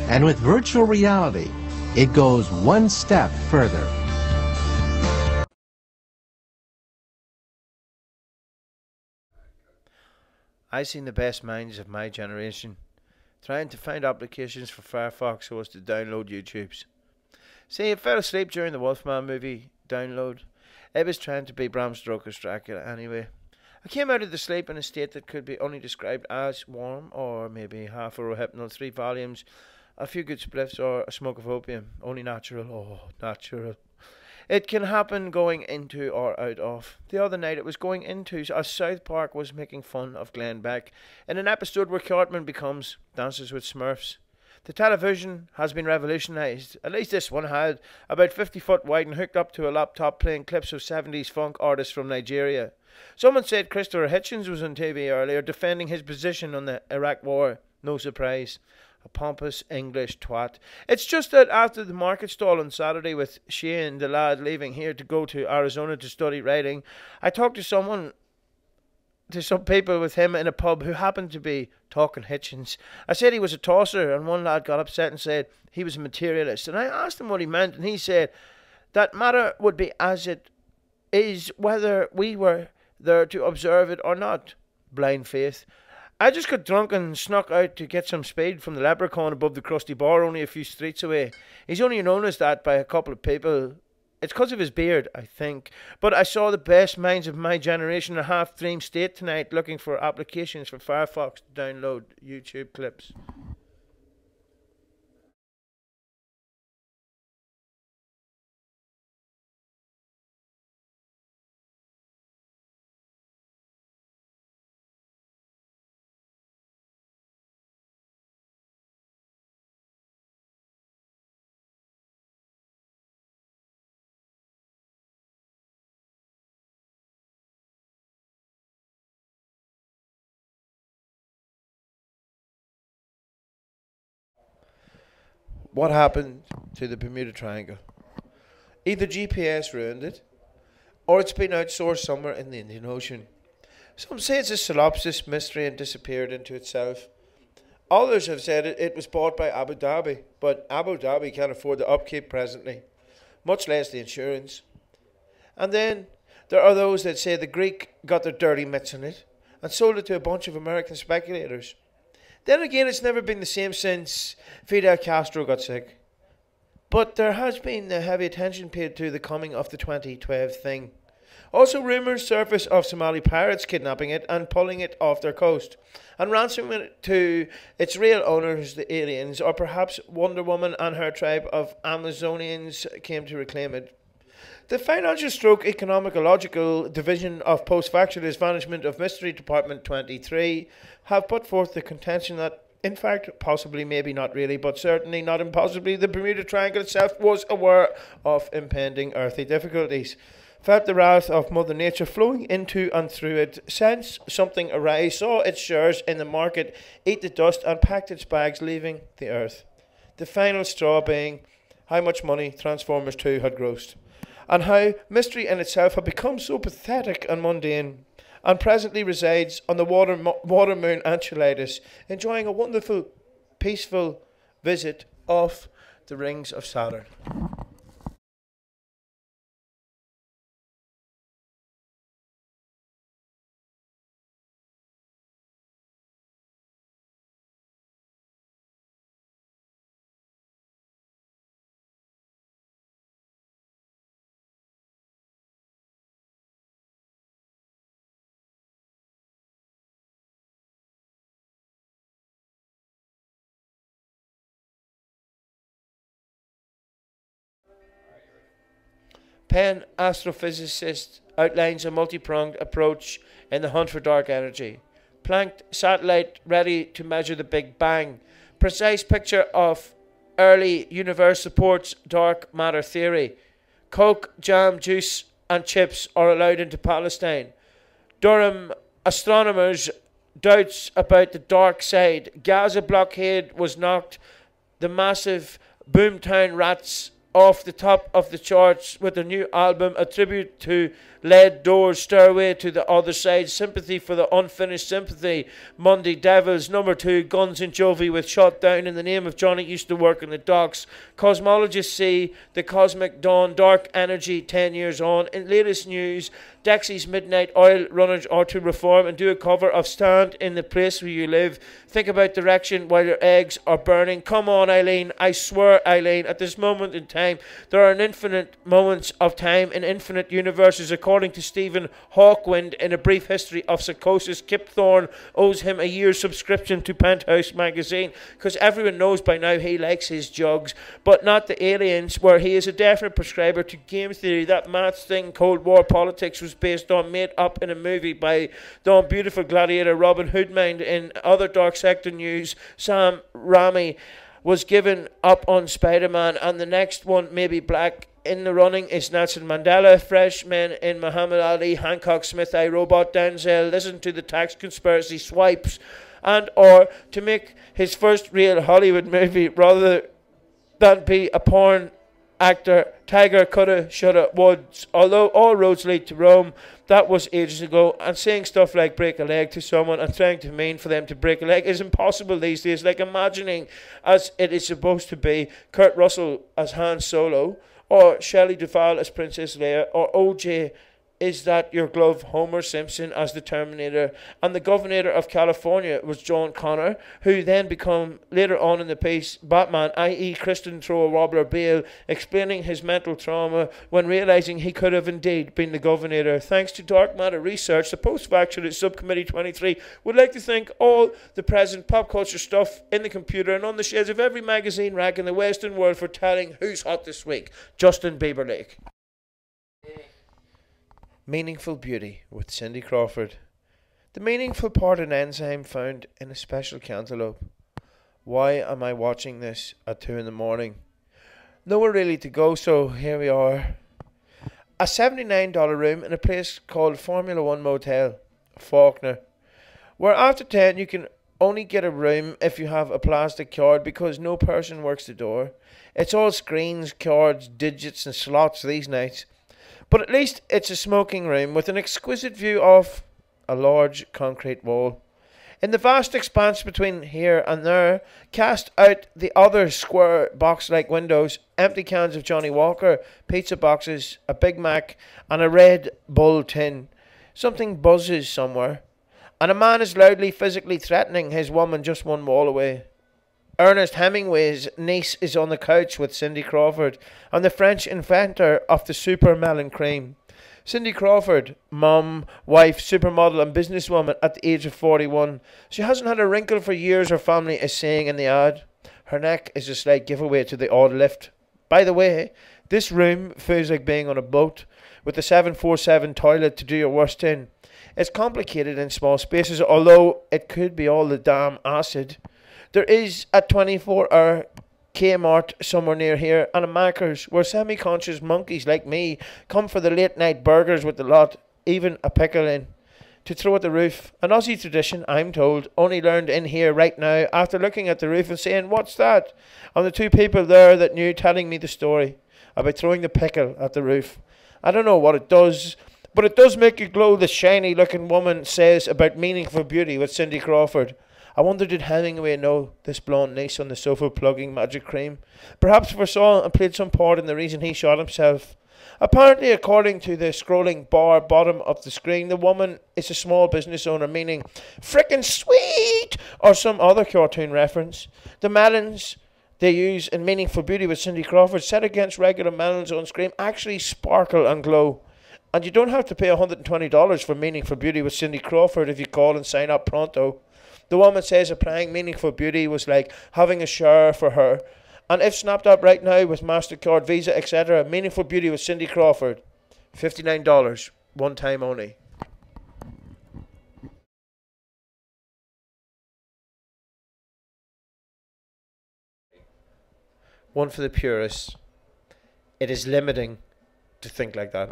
And with virtual reality, it goes one step further. I seen the best minds of my generation trying to find applications for Firefox so as to download YouTubes. See, I fell asleep during the Wolfman movie download. It was trying to be Bram Stoker's Dracula anyway. I came out of the sleep in a state that could be only described as warm, or maybe half a Rohypnol, 3 volumes, a few good spliffs, or a smoke of opium. Only natural. Oh, natural. It can happen going into or out of. The other night it was going into, as South Park was making fun of Glenn Beck in an episode where Cartman becomes Dances with Smurfs. The television has been revolutionised. At least this one had. About 50 foot wide and hooked up to a laptop playing clips of 70s funk artists from Nigeria. Someone said Christopher Hitchens was on TV earlier defending his position on the Iraq War. No surprise. A pompous English twat. It's just that after the market stall on Saturday with Shane, the lad, leaving here to go to Arizona to study writing, I talked to some people with him in a pub who happened to be talking Hitchens. I said he was a tosser, and one lad got upset and said he was a materialist. And I asked him what he meant, and he said that matter would be as it is whether we were there to observe it or not. Blind faith. I just got drunk and snuck out to get some speed from the Leprechaun above the Krusty Bar only a few streets away. He's only known as that by a couple of people. It's because of his beard, I think. But I saw the best minds of my generation in a half-dream state tonight looking for applications for Firefox to download YouTube clips. What happened to the Bermuda Triangle? Either GPS ruined it, or it's been outsourced somewhere in the Indian Ocean. Some say it's a solipsis mystery and disappeared into itself. Others have said it was bought by Abu Dhabi, but Abu Dhabi can't afford the upkeep presently, much less the insurance. And then there are those that say the Greek got their dirty mitts on it and sold it to a bunch of American speculators. Then again, it's never been the same since Fidel Castro got sick. But there has been a heavy attention paid to the coming of the 2012 thing. Also, rumours surface of Somali pirates kidnapping it and pulling it off their coast, and ransoming it to its real owners, the aliens, or perhaps Wonder Woman and her tribe of Amazonians came to reclaim it. The financial stroke economicological division of post-factualist management of Mystery Department 23 have put forth the contention that, in fact, possibly, maybe not really, but certainly not impossibly, the Bermuda Triangle itself was aware of impending earthly difficulties, felt the wrath of Mother Nature flowing into and through it, sensed something arise, saw its shares in the market eat the dust and packed its bags, leaving the earth. The final straw being how much money Transformers 2 had grossed, and how mystery in itself had become so pathetic and mundane, and presently resides on the water moon Enceladus, enjoying a wonderful, peaceful visit off the rings of Saturn. Penn, astrophysicist, outlines a multi-pronged approach in the hunt for dark energy. Planked satellite ready to measure the Big Bang. Precise picture of early universe supports dark matter theory. Coke, jam, juice and chips are allowed into Palestine. Durham astronomers doubts about the dark side. Gaza blockade was knocked. The massive boomtown rats off the top of the charts with a new album, a tribute to Lead Doors, Stairway to the Other Side, Sympathy for the Unfinished Sympathy, Monday Devils, number 2, Guns and Jovi with Shot Down in the Name of Johnny Used to Work in the Docks, Cosmologists see The Cosmic Dawn, Dark Energy 10 years on. In latest news, Dexy's Midnight Oil runners are to reform and do a cover of Stand in the Place Where You Live. Think about direction while your eggs are burning. Come on, Eileen. I swear, Eileen, at this moment in time, there are an infinite moments of time in infinite universes. According to Stephen Hawkwind, in A Brief History of Psychosis, Kip Thorne owes him a year's subscription to Penthouse magazine, because everyone knows by now he likes his jugs, but not the aliens, where he is a definite prescriber to game theory. That maths thing, Cold War politics, was based on, made up in a movie by the unbeautiful gladiator Robin Hood. Mind. In other Dark Sector news, Sam Raimi was given up on Spider-Man, and the next one may be black. In the running is Nelson Mandela, fresh men in Muhammad Ali, Hancock Smith, I, Robot, Denzel, listen to the tax conspiracy swipes, and or to make his first real Hollywood movie rather than be a porn actor. Tiger coulda, shoulda, woulds. Although all roads lead to Rome, that was ages ago. And saying stuff like break a leg to someone and trying to mean for them to break a leg is impossible these days. Like imagining, as it is supposed to be, Kurt Russell as Han Solo, or Shelley Duvall as Princess Leia, or OJ Is That Your Glove Homer Simpson as the Terminator. And the governor of California was John Connor, who then become later on in the piece Batman, i.e. Kristen Thrower Wobbler Bale, explaining his mental trauma when realising he could have indeed been the governor. Thanks to Dark Matter Research, the Post-Factual Subcommittee 23 would like to thank all the present pop culture stuff in the computer and on the shelves of every magazine rack in the Western world for telling who's hot this week. Justin Bieberlake. Meaningful Beauty with Cindy Crawford. The meaningful part in enzyme found in a special cantaloupe. Why am I watching this at 2 in the morning? Nowhere really to go, so here we are. A $79 room in a place called Formula One Motel, Faulkner, where after 10 you can only get a room if you have a plastic card because no person works the door. It's all screens, cards, digits and slots these nights. But at least it's a smoking room with an exquisite view of a large concrete wall. In the vast expanse between here and there, cast out the other square box-like windows, empty cans of Johnny Walker, pizza boxes, a Big Mac, and a Red Bull tin. Something buzzes somewhere, and a man is loudly physically threatening his woman just one wall away. Ernest Hemingway's niece is on the couch with Cindy Crawford and the French inventor of the super melon cream. Cindy Crawford, mum, wife, supermodel and businesswoman at the age of 41. She hasn't had a wrinkle for years, her family is saying in the ad. Her neck is a slight giveaway to the odd lift. By the way, this room feels like being on a boat with a 747 toilet to do your worst in. It's complicated in small spaces, although it could be all the damn acid. There is a 24-hour Kmart somewhere near here and a Macca's where semi-conscious monkeys like me come for the late-night burgers with the lot, even a pickle in, to throw at the roof. An Aussie tradition, I'm told, only learned in here right now after looking at the roof and saying, "What's that?" And the two people there that knew telling me the story about throwing the pickle at the roof. I don't know what it does, but it does make you glow, the shiny-looking woman says about Meaningful Beauty with Cindy Crawford. I wonder, did Hemingway know this blonde niece on the sofa plugging magic cream? Perhaps foresaw and played some part in the reason he shot himself. Apparently, according to the scrolling bar bottom of the screen, the woman is a small business owner, meaning frickin' sweet, or some other cartoon reference. The melons they use in Meaningful Beauty with Cindy Crawford, set against regular melons on screen, actually sparkle and glow. And you don't have to pay $120 for Meaningful Beauty with Cindy Crawford if you call and sign up pronto. The woman says applying Meaningful Beauty was like having a shower for her. And if snapped up right now with MasterCard, Visa, etc., Meaningful Beauty with Cindy Crawford, $59, one time only. One for the purists. It is limiting to think like that.